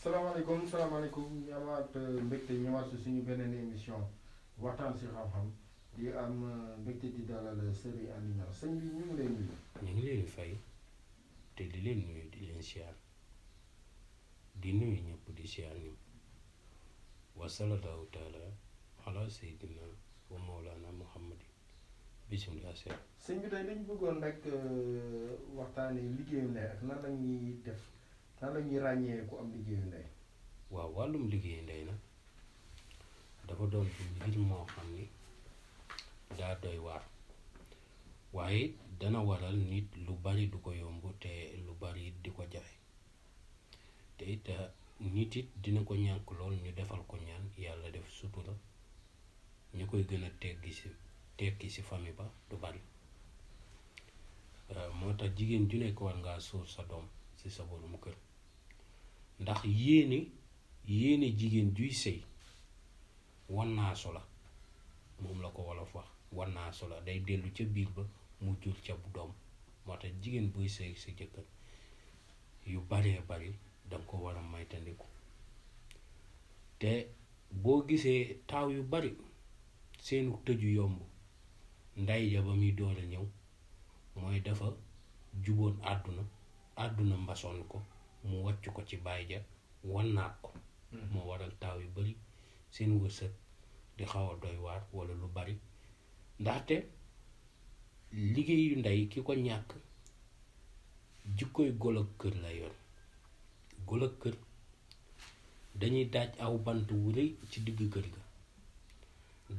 salaamaaleykum ñamaat mbégte ñëwaat si suñu beneen émission waxtaan si xam-xam di am mbégte di dalal Serigne Ally Niang sëñ bi ñu ngi lay nuyu. ñu ngi leen di fay te di leen nuyu di leen siyaar di nuyu ñëpp di siyaar ñëpp wa sallallahu taala ala sayyidina wa mawlana muhammad bismillah seet sëñ bi tey dañu bëggoon rek waxtaanee liggéeyu ndey ak nan la ñuy def nan la ñuy ràññee ku am liggéeyu ndey. waaw wàllum liggéeyu ndey nag dafa doon mbir moo xam ni daa doy waar waaye dana waral nit lu bari du ko yomb te lu bari di ko jafe te it nit it dina ko ñànk lool ñu defal ko ñaan yàlla def sutura ñu koy gën a tekki ci famille ba du bari moo tax jigéen ju nekk war ngaa suur sa doom ci sa borom kër ndax yéene jigéen juy sëy wannaasu la moom la ko wolof wax wannaasu la day dellu ca biir ba mu jur ca bu doom moo tax jigéen buy sëy sa jëkkër yu baree bari danga ko war a maytandiku te boo gisee taaw yu bari seenu tëju yomb nday ja ba muy door a ñëw mooy dafa juboon àdduna mbasoon ko mu wàcc ko ci baay ja wannaat ko moo waral taaw yu bari seen wërsëg di xaw a doy waar walla lu bari ndaxte liggéeyu ndey ki ko ñàkk jikkoy golo kër la yor golo kër dañuy daaj aw bant wu rëy ci digg kër ga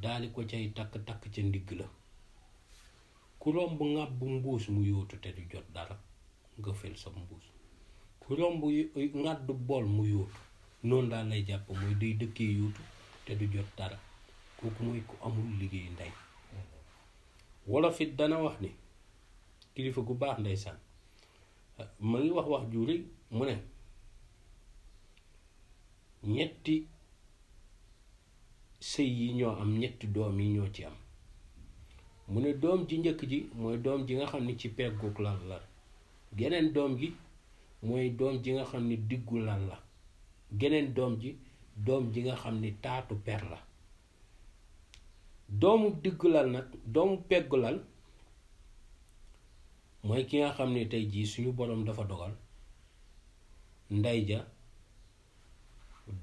daali ko cay takk ca ndigg la ku romb ŋàbb mbuus mu yóotu te du jot dara nga fel sa mbuus ku romb ŋàdd bool mu yóotu noonu daal lay jàpp mooy day dëkkee yóotu te du jot dara kooku mooy ku amul liggéey ndey wolof it dana wax ni kilifa gu baax ndeysaan ma ngi wax ju rëy mu ne ñetti sëy yi ñoo am ñetti doom yi ñoo ci am mu ne doom ji njëkk ji mooy doom ji nga xam ni ci pegguk lal la geneen doom gi mooy doom ji nga xam ni diggu lal la geneen doom ji nga xam ni taatu per la doomu diggu lal nag doomu peggu lal mooy ki nga xam ne tey jii suñu boroom dafa dogal ndey ja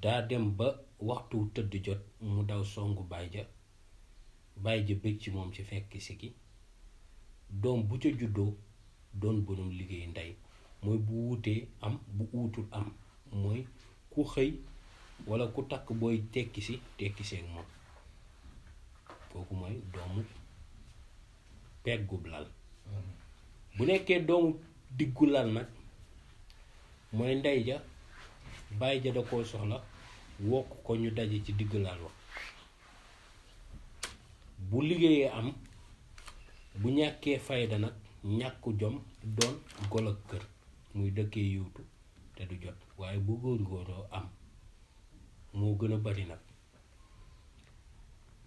daa dem ba waxtu tëdd jot mu daw songu baay ja bëgg ci moom ci fekk si ki doom bu ca juddoo doon boroom liggéey ndey mooy bu wutee am bu uutul am mooy ku xëy walla ku takk booy tekki seeg moom kooku mooy doomu peggub lal bu nekkee doomu diggu lal nag mooy ndey ja baay ja da koo soxla wokk ko ñu daje ci diggu lal wa bu liggéeyee am bu ñàkkee fayda nag ñàkk jom doon golo kër muy dëkkee yuutu te du jot waaye bu góorgóorloo am moo gën a bari nag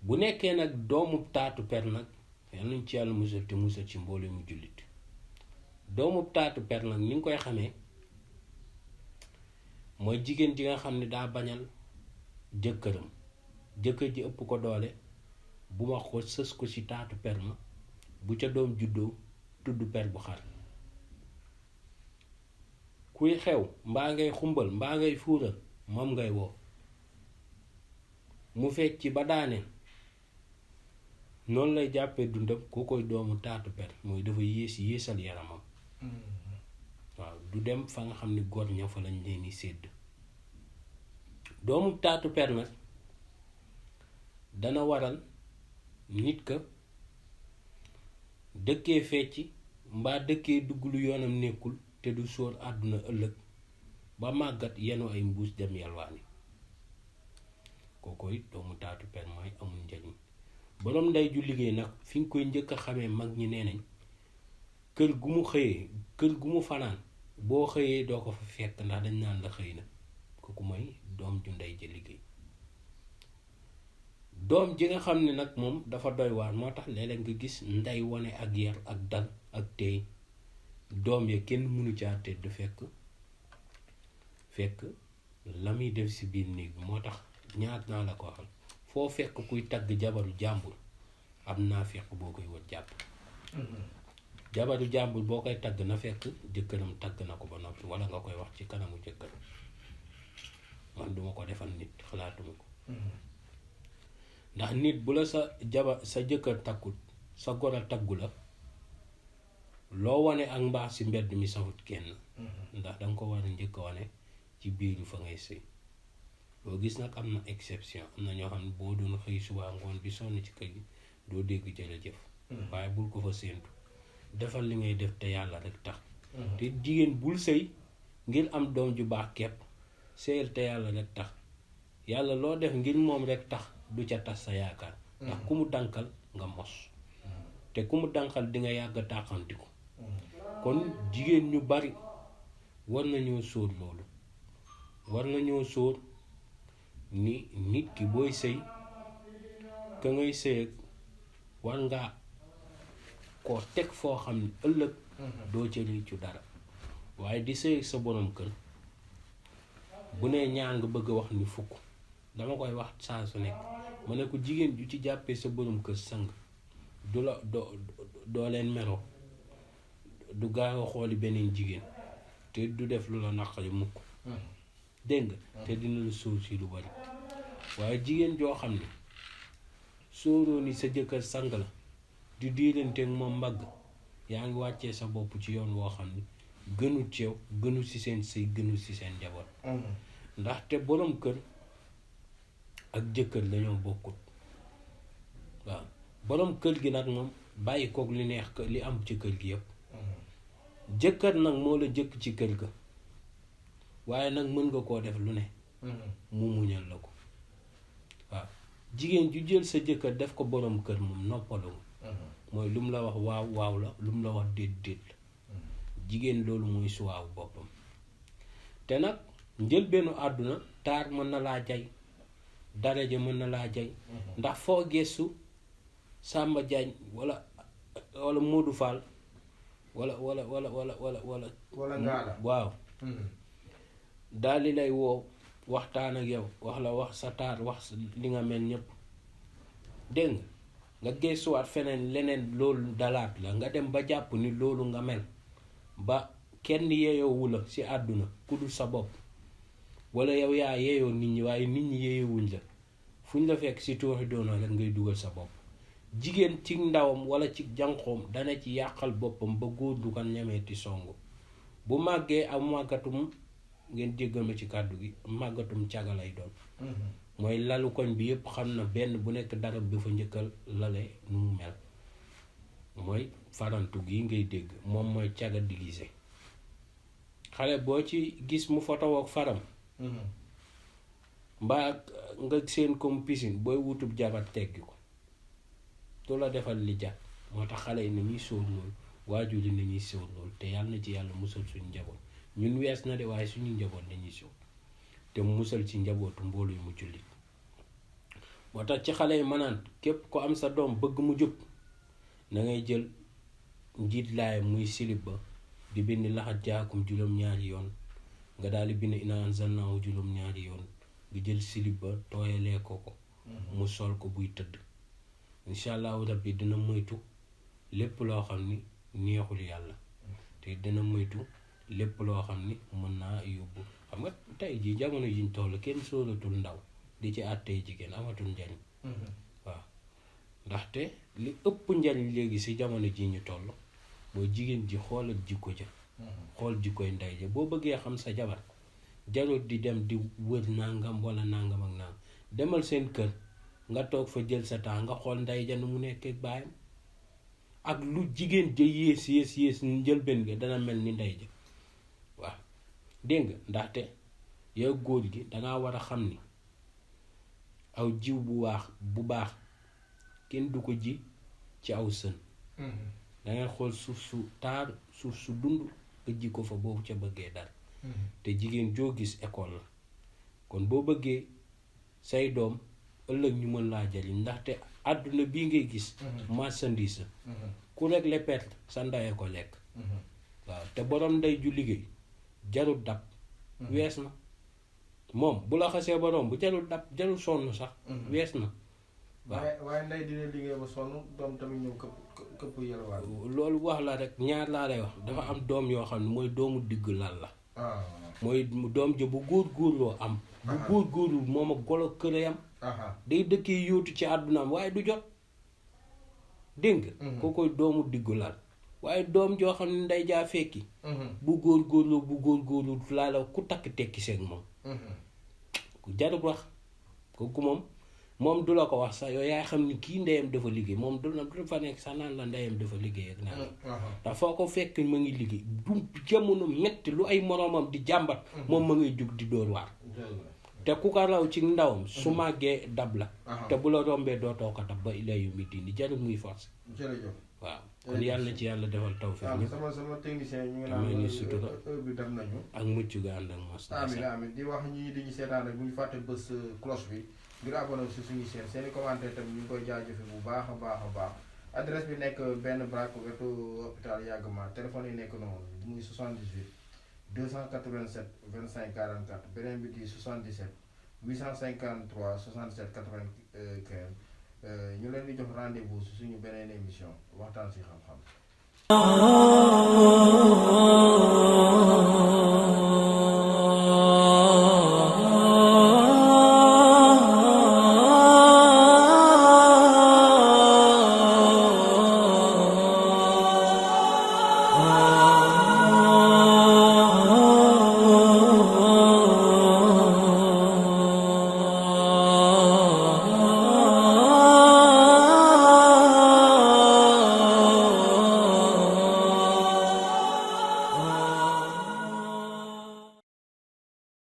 bu nekkee nag doomu taatu per nag yal nañ ci yàlla musal te musal ci mboole mu jullit doomu taatu per nag ni nga koy xamee mooy jigéen ji nga xam ne daa bañal jëkkëram jëkkër ji ëpp ko doole bu ma ko sës ko ci taatu per ma bu ca doom juddoo tudd per bu xar kuy xew mbaa ngay xumbal mbaa ngay fuural moom ngay woo mu fecc ba daaneel noonu lay jàppee dundam koo koy doomu taatu per mooy dafa yéesal yaramam waaw du dem fa nga xam ni góor ña fa lañ leen di sédd doomu taatu per nag dana waral nit ka dëkkee fecc mbaa dëkkee dugg lu yoonam nekkul te du sóor àdduna ëllëg ba màggat yenu ay mbuus dem yalwaani kooku it doomu taatu per mooy amul njariñ boroom ndey ju liggéey nag fi nga koy njëkk a xamee mag ñi nee nañ kër gu mu xëyee kër gu mu fanaan boo xëyee doo ko fa fekk ndax dañ naan la xëy na kooku mooy doom ju ndey ja liggéey. doom ji nga xam ne nag moom dafa doy waar moo tax léeg-léeg nga gis ndey wane ak yar ak dal ak teey doom ya kenn mënu caa tëdd fekk la muy def si biir néeg bi. moo tax ñaar naa la ko waxal foo fekk kuy tagg jabaru jàmbur am naa fekk boo koy wër jàpp. jabaru jàmbur boo koy tagg na fekk jëkkëram tagg na ko ba noppi wala nga koy wax ci kanamu jëkkëram. man duma ko defal nit, xalaatuma ko. ndax nit bu la sa jëkkër takkut sa goro taggu la loo wane ak mbaax si mbedd mi safut kenn. ndax danga ko war a njëkk a wane ci biiru fa ngay sëy. loo gis nag am na exception, am na ñoo xam ne boo doon xëy suba ngoon bi sonn ci kër gi doo dégg jërëjëf. waaye bul ko fa séentu, defal li ngay def te yàlla rek tax. te jigéen bul sëy ngir am doom ju baax kepp, sëyal te yàlla rek tax. yàlla loo def ngir moom rek tax du ca tas sa yaakaar. ndax ku mu dànkal nga mos. te ku mu dànkal di nga yàgg tàqantiku. kon jigéen ñu bari war nañoo sóor loolu, war nañoo sóor ni nit ki booy sëy ka ngay sëy war ngaa koo teg foo xam ne ëllëg doo ca réccu dara. waaye di sëy sa borom kër bu nee ñaar nga bëgg a wax ni fukk. dama koy wax saa su nekk ma ne ko jigéen ju ci jàppee sa borom kër sang du la doo leen meroo, du gaaw a xooli beneen jigéen, te du def lu la naqari mukk. dégg nga te dina la sóor si lu bari. waaye jigéen joo xam ne sóoroo ni sa jëkkër sang la di diiranteeg moom mbagg, yaa ngi wàccee sa bopp ci yoon woo xam ne gënut ci yow, gënut ci seen sëy, gënut ci seen njaboot. ndaxte borom kër ak jëkkër dañoo bokkut. waaw borom kër gi nag moom bàyyi kook li neex li am ci kër gi yëpp. jëkkër nag moo la jëkk ci kër ga, waaye nag mën nga koo def lu ne mu muñal la ko. waaw jigéen ju jël sa jëkkër def ko borom kër moom noppalu mooy lu mu la wax waaw waaw la, lu mu la wax déet déet la. jigéen loolu mooy suwaawu boppam. te nag njëlbeenu àdduna taar mën na laa jay, daraja mën na laa jay. ndax foo gestu Samba Diagne wala Modou Fall wala ngaala waaw daal di lay woo waxtaan ak yow, wax la wax sa taar, wax li nga mel ñépp. dégg nga gestuwaat feneen leneen loolu dalaat la, nga dem ba jàpp ni loolu nga mel ba kenn yeeyoowu la ci àdduna ku dul sa bopp, wala yow yaa yeeyoo nit ñi waaye nit ñi yeeyowuñ la. fu ñu la fekk ci tooxi doona rek ngay dugal sa bopp. jigéen ci ndawam wala ci jànqoom dana ci yàqal boppam ba góor du kan ñameeti songu. bu màggee am màggatum, ngeen jéggal ma ci kàddu gi, màggatum caga lay doon. mooy lalu koñ bi yépp xam na benn bu nekk darab bi fa njëkkal lale nu mu mel. mooy farantu gi ngay dégg, moom mooy caga diggise. xale boo ci gis mu foto ak faram mbaa nga seen comme piscine, booy wutub jabar teggi ko du la defal li jàpp. moo tax xale yi nañuy sóor loolu, waajur yi nañuy sóor loolu, te yàlla na ci yàlla musal suñu njaboot. ñun wees na de waaye suñu njaboot dañuy sóor, te musal ci njabootu mboolu mu jullit. moo tax ci xale yi manaan képp ko am sa doom bëgg mu jub na ngay jël njiit laay muy silib ba di bind laxat jaakum juróom-ñaari yoon, nga daal di bind inaa anzalnaahu juróom-ñaari yoon, nga jël silib ba tooyalee ko mu sol ko buy tëdd. incha allahu rabbi dina moytu lépp loo xam ni neexul yàlla, te dina moytu lépp loo xam ni mën naa yóbbu. xam nga tey jii jamono yiñ toll kenn sóoratul ndaw di ci àttee jigéen, amatul njariñ. waaw ndaxte li ëpp njariñ léegi ci jamono ji ñu toll mooy jigéen ji xoolal jikko ja, xool jikkoy ndey ja. boo bëggee xam sa jabar jarut di dem di wër nangam wala nangam ak nangam, demal seen kër nga toog fa jël sa temps nga xool ndey ja nu mu nekkee baayam. ak lu jigéen ja yées njëlbeen nga dana mel ni ndey ja. waaw dégg nga ndaxte yow góor gi dangaa war a xam ni aw jiw bu baax kenn du ko ji ci aw sën. dangay xool suuf su taar suuf su dund nga ji ko fa boobu ca bëggee dara te jigéen joo gis école la kon boo bëggee say doom ëllëg ñu mën laa jariñ ndaxte àdduna bii ngay gis marchandise ku rek le perte sa ndayee ko lekk waaw te borom ndey ju liggéey jarul dab wees na moom bu la xasee borom bu jarul dab jarul sonn sax wees na waaye ndey dina liggéey ba sonn doom tamit ñëw këpp yelwaan loolu wax la rek ñaar laa lay wax dafa am doom yoo xam ne mooy doomu digg lal la mooy doom ja bu góor-góorloo am bu góor-góorlu moom ak golo kërayam day dëkkee yóotu ci àddunaam waaye du jot dégg nga kookoy doomu diggu lal waaye doom joo xam ne nday jaa fekki bu góor-góorlu laa la ku takk tekki seeg moom ku jarul wax kooku moom du la ko wax sax yow yaay xam ni kii ndeyam dafa liggéey moom du fa nekk sax naan la ndeyam dafa liggéey ak naan ndax foo ko fekk ma ngi liggéey du jamono metti lu ay moroomam di jàmbat moom ma ngay jug di dóor waar te ku ko raw ci ndawam su màggee dab la te bu la rombee dootoo ko dab ba ilaa yu mi dindi jarul muy force waaw kon yàlla ci yàlla defal tawfiq ñëpp sama technicien ñu ngi naan ñu sutura heure bi dem nañu ak mucc ga ànd ak mos amiin di wax ñi di ñu seetaan rek bu ñu fàtte bës cloche bi ngir abonné si suñu chaîne seeni commentaire tamit ñu ngi koy jaajëfe bu baax a baax adresse bi nekk benn braque wetu hôpital Yagma téléphone yi nekk noonu muy 78 287 25 44 beneen bi di 77 853 67 95 ñu leen di jox rendez-vous si suñu beneen émission waxtaan si xam-xam